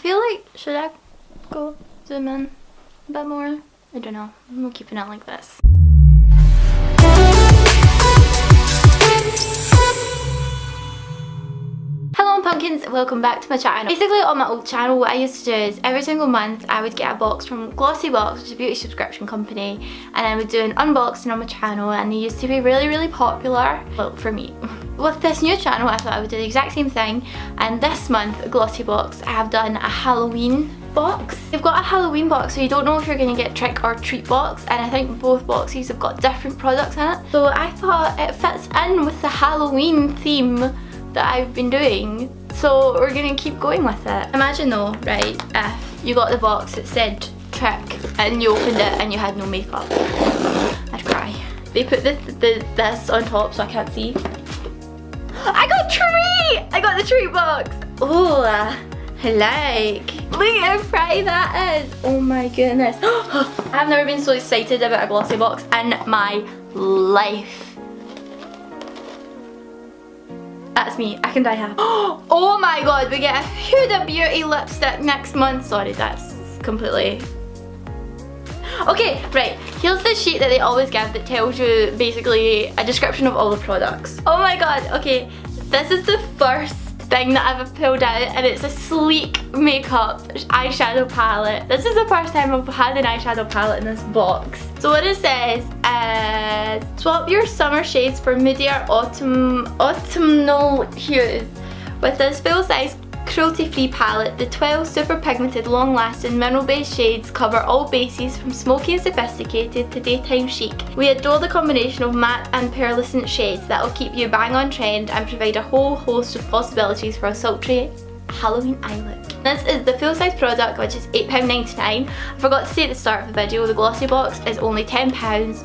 feel like, should I go zoom in a bit more? I don't know. I'm keeping it like this. Hello pumpkins, welcome back to my channel. Basically on my old channel what I used to do is every single month I would get a box from Glossybox, which is a beauty subscription company, and I would do an unboxing on my channel, and they used to be really popular, well, for me. With this new channel I thought I would do the exact same thing, and this month Glossybox I have done a Halloween box. They've got a Halloween box, so you don't know if you're going to get trick or treat box, and I think both boxes have got different products in it. So I thought it fits in with the Halloween theme that I've been doing, so we're gonna keep going with it. Imagine though, right, if you got the box that said trick and you opened it and you had no makeup. I'd cry. They put this on top so I can't see. I got treat! I got the treat box! Oh, I like. Look how pretty that is. Oh my goodness. I've never been so excited about a glossy box in my life. That's me, I can die happy. Oh my god, we get a Huda Beauty lipstick next month. Sorry, that's completely... Okay, right, here's the sheet that they always give that tells you basically a description of all the products. Oh my god, okay, this is the first thing that I've pulled out, and it's a sleek makeup eyeshadow palette. This is the first time I've had an eyeshadow palette in this box. So what it says is, swap your summer shades for moodier autumnal hues. With this full-size cruelty-free palette, the 12 super pigmented, long-lasting, mineral-based shades cover all bases from smoky and sophisticated to daytime chic. We adore the combination of matte and pearlescent shades that will keep you bang on trend and provide a whole host of possibilities for a sultry Halloween eye look. This is the full-size product, which is £8.99. I forgot to say at the start of the video, the Glossybox is only £10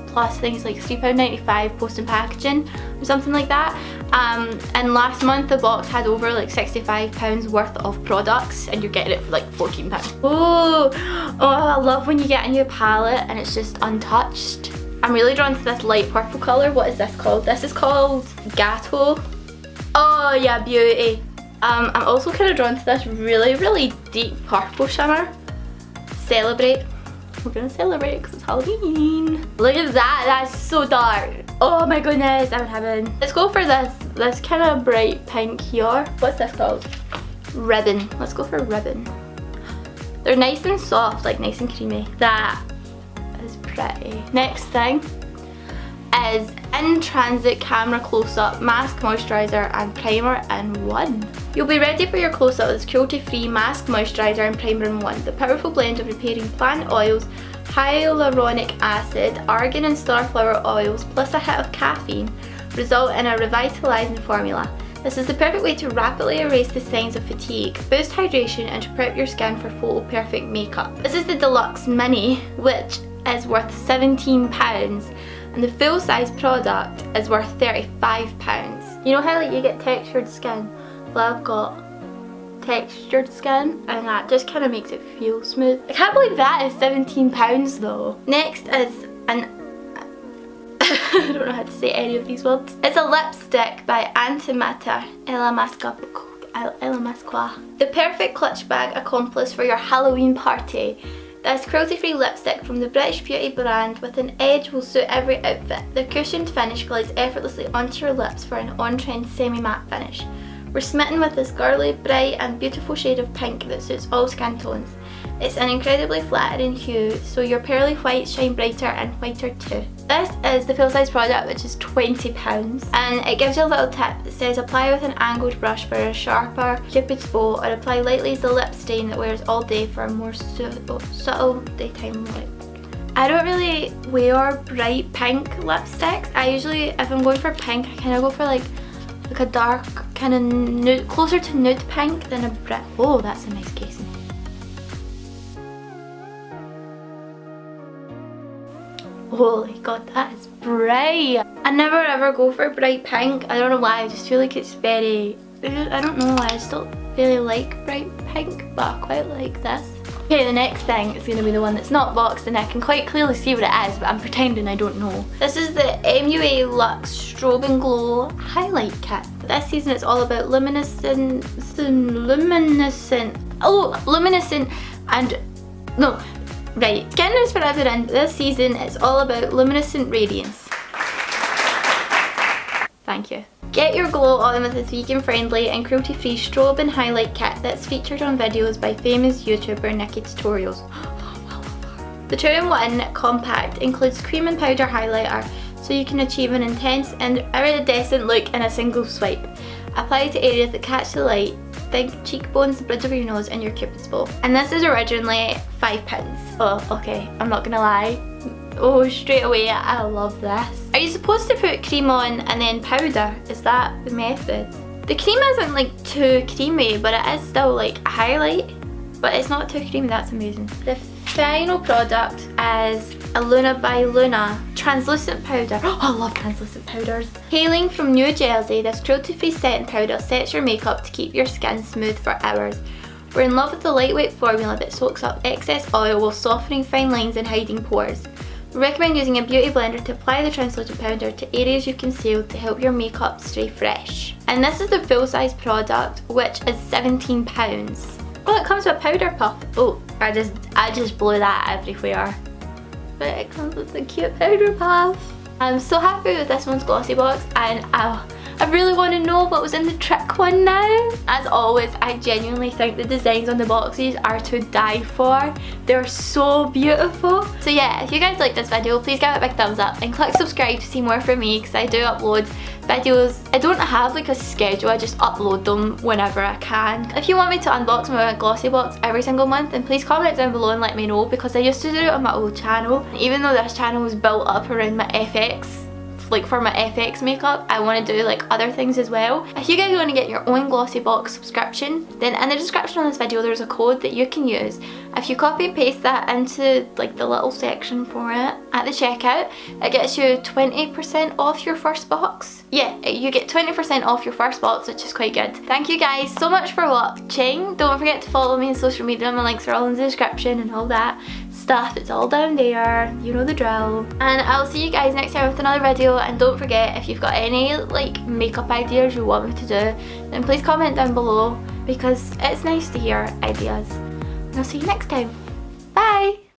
plus I think it's like £3.95 post and packaging or something like that. And last month the box had over like £65 worth of products, and you're getting it for like £14. Oh, I love when you get a new palette and it's just untouched. I'm really drawn to this light purple colour. What is this called? This is called Gato. Oh yeah, beauty. I'm also kind of drawn to this really deep purple shimmer. Celebrate. We're gonna celebrate because it's Halloween. Look at that, that's so dark. Oh my goodness, I'm in heaven. Let's go for this kind of bright pink here. What's this called? Ribbon. Let's go for ribbon. They're nice and soft, like nice and creamy. That is pretty. Next thing is In Transit Camera Close-Up Mask, Moisturiser and Primer in one. You'll be ready for your close-up with this cruelty-free mask, moisturiser and primer in one. The powerful blend of repairing plant oils, hyaluronic acid, argan and starflower oils plus a hit of caffeine result in a revitalising formula. This is the perfect way to rapidly erase the signs of fatigue, boost hydration and to prep your skin for photo perfect makeup. This is the Deluxe Mini, which is worth £17. And the full size product is worth £35. You know how like you get textured skin? Well, I've got textured skin and that just kind of makes it feel smooth. I can't believe that is £17 though. Next is an I don't know how to say any of these words. It's a lipstick by Antimatter, La Masca. The perfect clutch bag accomplice for your Halloween party. This cruelty-free lipstick from the British beauty brand with an edge will suit every outfit. The cushioned finish glides effortlessly onto your lips for an on-trend semi-matte finish. We're smitten with this girly, bright and beautiful shade of pink that suits all skin tones. It's an incredibly flattering hue, so your pearly whites shine brighter and whiter too. This is the full size product, which is £20, and it gives you a little tip that says apply with an angled brush for a sharper cupid's bow, or apply lightly as the lip stain that wears all day for a more subtle daytime look. I don't really wear bright pink lipsticks. I usually, if I'm going for pink, I kind of go for like a dark kind of nude, closer to nude pink than a bright. Oh, that's a nice casing. Holy god, that is bright. I never ever go for bright pink. I don't know why, I just feel like it's very, I don't know why, I just don't really like bright pink, but I quite like this. Okay, the next thing is going to be the one that's not boxed, and I can quite clearly see what it is, but I'm pretending I don't know. This is the MUA Luxe Strobe and Glow Highlight Kit. This season it's all about luminescent Oh, luminescent and, no, right. Skin is forever in, but this season it's all about luminescent radiance. Thank you. Get your glow on with this vegan-friendly and cruelty-free strobe and highlight kit that's featured on videos by famous YouTuber Nikki Tutorials. The 2-in-1 compact includes cream and powder highlighter, so you can achieve an intense and iridescent look in a single swipe. Apply to areas that catch the light, big cheekbones, the bridge of your nose and your cupid's bow. And this is originally £5. Oh, okay, I'm not gonna lie. Oh, straight away, I love this. Are you supposed to put cream on and then powder? Is that the method? The cream isn't like too creamy, but it is still like a highlight. But it's not too creamy, that's amazing. The final product is a Luna by Luna translucent powder. Oh, I love translucent powders. Hailing from New Jersey, this cruelty-free setting powder sets your makeup to keep your skin smooth for hours. We're in love with the lightweight formula that soaks up excess oil while softening fine lines and hiding pores. We recommend using a beauty blender to apply the translucent powder to areas you conceal to help your makeup stay fresh. And this is the full size product, which is £17. Oh, it comes with a powder puff. Oh, I just blew that everywhere. But it comes with a cute powder puff. I'm so happy with this one's Glossybox, and I really want to know what was in the trick one now. As always, I genuinely think the designs on the boxes are to die for. They're so beautiful. So yeah, if you guys like this video, please give it a big thumbs up and click subscribe to see more from me, because I do upload videos. I don't have like a schedule, I just upload them whenever I can. If you want me to unbox my Glossybox every single month, then please comment down below and let me know, because I used to do it on my old channel. Even though this channel was built up around my FX, like for my FX makeup, I want to do like other things as well. If you guys want to get your own Glossybox subscription, then in the description on this video there's a code that you can use. If you copy and paste that into like the little section for it at the checkout, it gets you 20% off your first box. Yeah, you get 20% off your first box, which is quite good. Thank you guys so much for watching. Don't forget to follow me on social media, my links are all in the description and all that stuff. It's all down there, you know the drill. And I'll see you guys next time with another video. And don't forget, if you've got any like makeup ideas you want me to do, then please comment down below, because it's nice to hear ideas. And I'll see you next time. Bye!